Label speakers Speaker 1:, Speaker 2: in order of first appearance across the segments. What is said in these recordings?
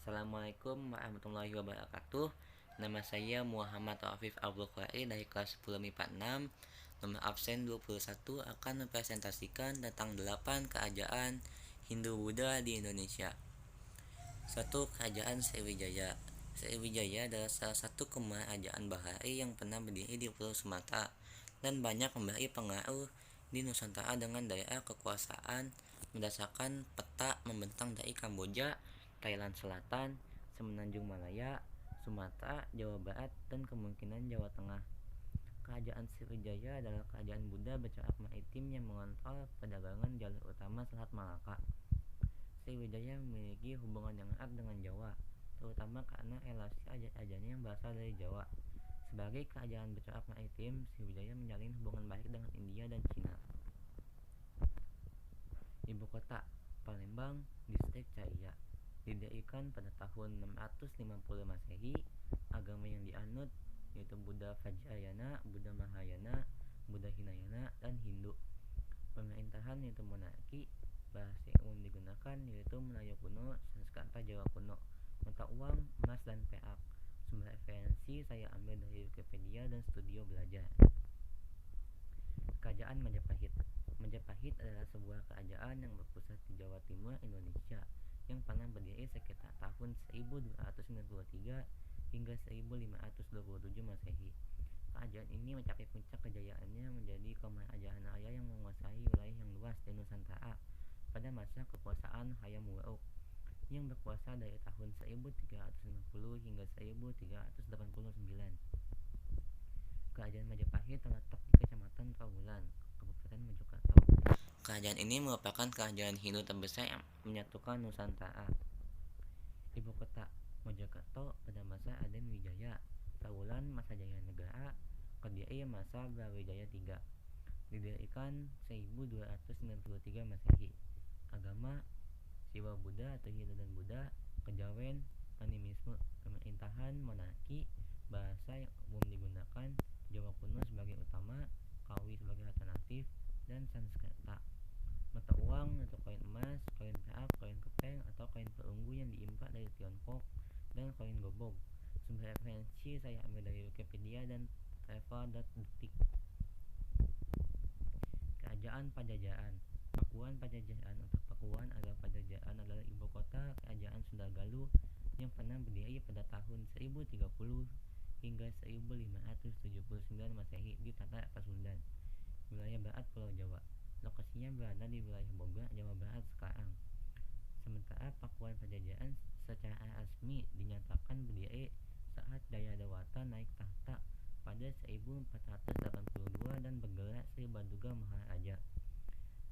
Speaker 1: Assalamualaikum warahmatullahi wabarakatuh. Nama saya Muhammad Afif Abdul Qadir dari kelas 10 MIPA 6. Nomor absen 21 akan mempresentasikan tentang 8 kerajaan Hindu-Buddha di Indonesia. 1. Kerajaan Sriwijaya. Sriwijaya adalah salah satu kerajaan bahari yang pernah berdiri di Pulau Sumatera dan banyak memberi pengaruh di Nusantara dengan daerah kekuasaan berdasarkan peta membentang dari Kamboja, Thailand Selatan, Semenanjung Malaya, Sumatera, Jawa Barat, dan kemungkinan Jawa Tengah. Kerajaan Sriwijaya adalah kerajaan Buddha bercorak maritim yang mengontrol perdagangan jalur utama Selat Malaka. Sriwijaya memiliki hubungan yang erat dengan Jawa, terutama karena relasi ajar-ajarnya yang berasal dari Jawa. Sebagai kerajaan bercorak maritim, Sriwijaya menjalin hubungan baik dengan India dan Cina. Ibu kota Palembang, Distrik Jaya. Didirikan pada tahun 650 Masehi. Agama yang dianut yaitu Buddha Vajrayana, Buddha Mahayana, Buddha Hinayana, dan Hindu. Pemerintahan yaitu monarki. Bahasa yang umum digunakan yaitu Melayu kuno, Sanskerta Jawa kuno. Mata uang emas dan perak. Sumber referensi saya ambil dari Wikipedia dan Studio Belajar. Kerajaan Majapahit. Majapahit adalah sebuah kerajaan yang berpusat di Jawa Timur, Indonesia, yang pernah berdiri sekitar tahun 1293 hingga 1527 Masehi. Kerajaan ini mencapai puncak kejayaannya menjadi kerajaan raya yang menguasai wilayah yang luas di Nusantara pada masa kekuasaan Hayam Wuruk yang berkuasa dari tahun 1350 hingga 1389. Kerajaan Majapahit terletak di Kecamatan Trawulan, Kabupaten Mojokerto. Kerajaan ini merupakan kerajaan Hindu terbesar yang menyatukan Nusantara. Ibu kota Mojokerto pada masa Aden Wijaya, Trawulan masa Jaya Negara, Kediri masa Brawijaya III. Didirikan 1293 Masehi. Agama Siwa Buddha atau Hindu dan Buddha, kejawen animisme, pemerintahan monarki, bahasa yang umum digunakan Jawa kuno sebagai utama, Kawi sebagai alternatif, dan Sanskerta. Mata uang atau koin emas, koin perak, koin kepeng atau koin perunggu yang diimpor dari Tiongkok, dan koin gobog. Sumber referensi saya ambil dari Wikipedia dan travel.detik. Kerajaan Pajajaran. Pakuan Pajajaran atau Pakuan atau Pajajaran adalah ibu kota kerajaan Sunda Galuh yang pernah berdiri pada tahun 1030 hingga 1579 Masehi di Tataran Pasundan, wilayah barat Pulau Jawa. Lokasinya berada di wilayah Bogor, Jawa Barat sekarang. Sementara Pakuan Pajajaran secara resmi dinyatakan berdiri saat Jayadewata naik tahta pada 1482 dan bergelar Sri Baduga Maharaja.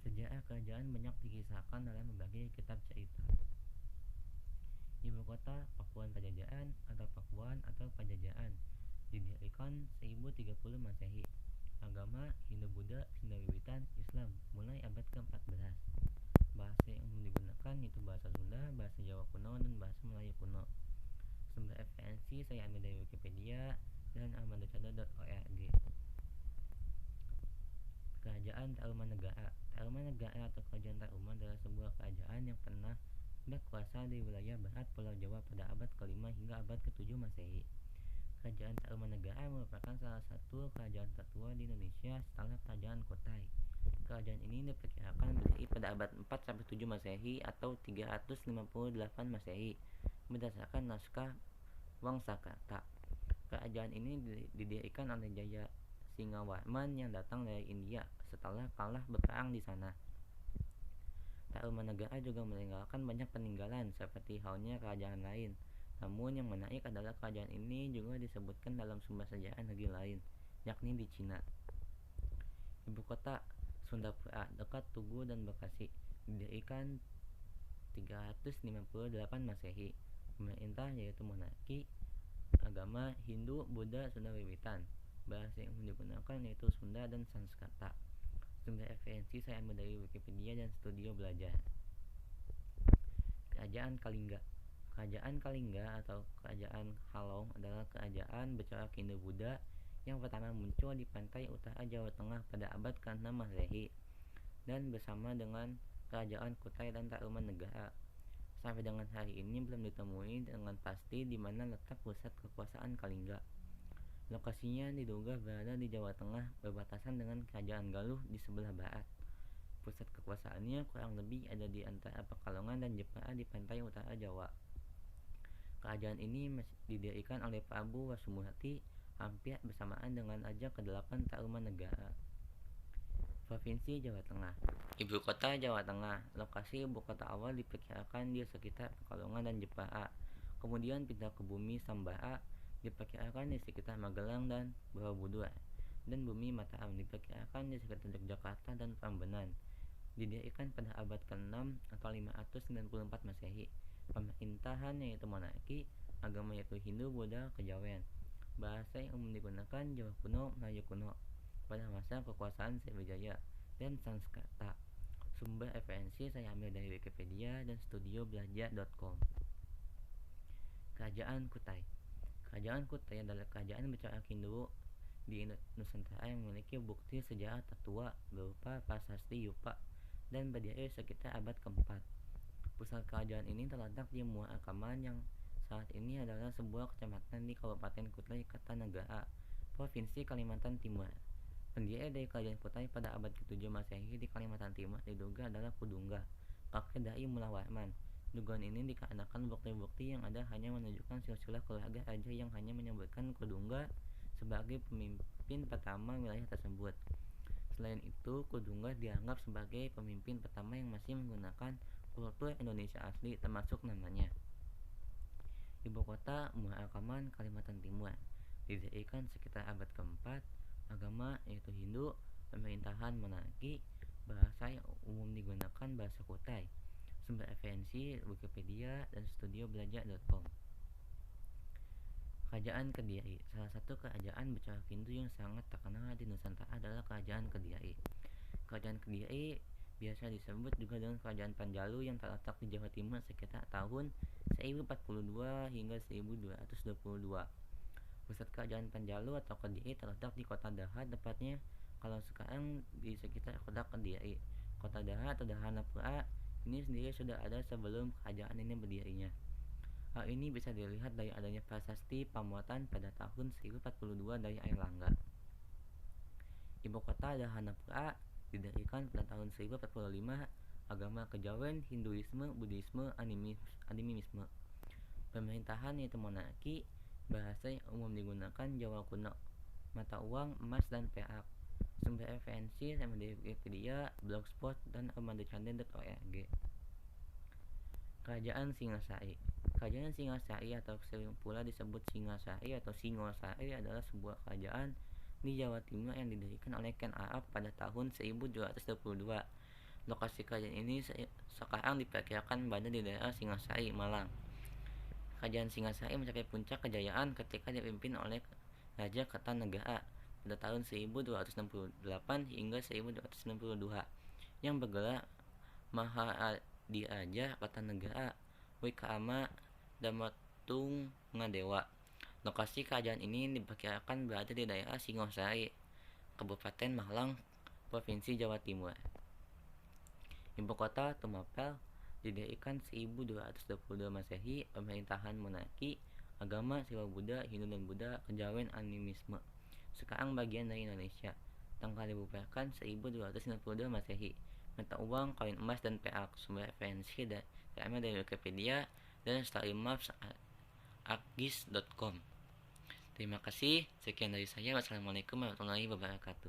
Speaker 1: Sejarah kerajaan banyak dikisahkan dalam berbagai kitab cerita. Ibu kota Pakuan Pajajaran atau Pakuan atau Pajajaran didirikan 1030 Masehi. Agama Hindu-Buddha, Hindu-Wiwitan, Islam mulai abad ke-14. Bahasa yang umum digunakan yaitu bahasa Sunda, bahasa Jawa kuno, dan bahasa Melayu kuno. Sumber referensi saya ambil dari Wikipedia dan ahmadocado.org. Kerajaan Tarumanegara. Tarumanegara atau Kerajaan Taruman adalah sebuah kerajaan yang pernah berkuasa di wilayah barat Pulau Jawa pada abad ke-5 hingga abad ke-7 Masehi. Kerajaan Tarumanegara merupakan salah satu kerajaan tertua di Indonesia setelah Kerajaan Kutai. Kerajaan ini diperkirakan berdiri pada abad 4-7 Masehi atau 358 Masehi berdasarkan naskah Wangsakerta. Kerajaan ini didirikan oleh Jaya Singawarman yang datang dari India setelah kalah berperang di sana. Tarumanegara juga meninggalkan banyak peninggalan seperti halnya kerajaan lain. Namun yang menarik adalah kerajaan ini juga disebutkan dalam sumber sejarah negeri lain, yakni di Cina. Ibu kota Sundapura dekat Tugu dan Bekasi. Didirikan 358 Masehi. Pemerintah yaitu monarki. Agama Hindu, Buddha, Sunda Wiwitan. Bahasa yang digunakan yaitu Sunda dan Sanskerta. Sumber referensi saya ambil dari Wikipedia dan Studio Belajar. Kerajaan Kalingga. Kerajaan Kalingga atau Kerajaan Halong adalah kerajaan bercorak Hindu-Buddha yang pertama muncul di pantai utara Jawa Tengah pada abad ke-6 Masehi dan bersama dengan Kerajaan Kutai dan Tarumanegara. Sampai dengan hari ini belum ditemui dengan pasti di mana letak pusat kekuasaan Kalingga. Lokasinya diduga berada di Jawa Tengah, berbatasan dengan Kerajaan Galuh di sebelah barat. Pusat kekuasaannya kurang lebih ada di antara Pekalongan dan Jepara di pantai utara Jawa. Kerajaan ini didirikan oleh Prabu Wasumuhati hampir bersamaan dengan Raja ke-8 Tarumanegara. Provinsi Jawa Tengah. Ibu kota Jawa Tengah. Lokasi ibu kota awal diperkirakan di sekitar Pekalongan dan Jepara. Kemudian pindah ke bumi Sambara, diperkirakan di sekitar Magelang dan Borobudur. Dan bumi Mataram diperkirakan di sekitar Yogyakarta dan Prambanan. Didirikan pada abad ke-6 atau 594 Masehi. Pemerintahan yaitu monarki, agama yaitu Hindu, Buddha, Kejawen. Bahasa yang umum digunakan Jawa kuno, Melayu kuno pada masa kekuasaan Sriwijaya dan Sanskerta. Sumber referensi saya ambil dari Wikipedia dan studiobelajar.com. Kerajaan Kutai. Kerajaan Kutai adalah kerajaan bercorak Hindu di Nusantara yang memiliki bukti sejarah tertua berupa prasasti Yupa dan berdiri sekitar abad ke-4. Pusat kerajaan ini terletak di Muara Kaman yang saat ini adalah sebuah kecamatan di Kabupaten Kutai Kartanegara, Provinsi Kalimantan Timur. Pendiri dari kerajaan Kutai pada abad ke-7 Masehi di Kalimantan Timur diduga adalah Kudungga, kakek dari Mula Warman. Dugaan ini dikarenakan bukti-bukti yang ada hanya menunjukkan silsilah keluarga raja yang hanya menyebutkan Kudungga sebagai pemimpin pertama wilayah tersebut. Selain itu, Kudungga dianggap sebagai pemimpin pertama yang masih menggunakan kultur Indonesia asli, termasuk namanya. Ibu kota Muara Kaman, Kalimantan Timur. Didirikan sekitar abad ke-4. Agama yaitu Hindu, pemerintahan monarki, bahasa yang umum digunakan bahasa Kutai. Sumber referensi Wikipedia dan studiobelajar.com. Kerajaan Kediri. Salah satu kerajaan bercorak Hindu yang sangat terkenal di Nusantara adalah Kerajaan Kediri. Kerajaan Kediri biasa disebut juga dengan Kerajaan Panjalu yang terletak di Jawa Timur sekitar tahun 1042 hingga 1222. Pusat kerajaan Panjalu atau Kediri terletak di Kota Daha, tepatnya kalau sekarang di sekitar kota Kediri. Kota Daha atau Dahanapura ini sendiri sudah ada sebelum kerajaan ini berdirinya. Hal ini bisa dilihat dari adanya prasasti Pamuatan pada tahun 1042 dari Airlangga. Ibu kota Dahanapura didirikan pada tahun 1045. Agama Kejawen, Hinduisme, Buddhisme, animisme. Pemerintahan yaitu monarki. Bahasa yang umum digunakan Jawa kuno. Mata uang emas dan perak. Sumber referensi sama di Wikipedia, Blogspot, dan armadacanda.org. Kerajaan Singasari. Kerajaan Singasari atau sering pula disebut Singasari atau Singosari adalah sebuah kerajaan di Jawa Timur yang didirikan oleh Ken Arok pada tahun 1222. Lokasi kerajaan ini sekarang diperkirakan berada di daerah Singasari, Malang. Kerajaan Singasari mencapai puncak kejayaan ketika dipimpin oleh Raja Kertanegara pada tahun 1268 hingga 1292 yang bergelar Maharaja Kertanegara Wikrama Damatunggadewa. Lokasi kerajaan ini diperkirakan berada di daerah Singosari, Kabupaten Malang, Provinsi Jawa Timur. Ibu kota Tumapel. Didirikan 1222 Masehi. Pemerintahan monarki. Agama Siwa Buddha, Hindu dan Buddha, Kejawen, animisme. Sekarang bagian dari Indonesia. Tanggal dibubarkan 1292 Masehi. Mata uang, koin emas dan perak. Sumber referensi dari Wikipedia dan StoryMaps.argis.com. Terima kasih. Sekian dari saya. Wassalamualaikum warahmatullahi wabarakatuh.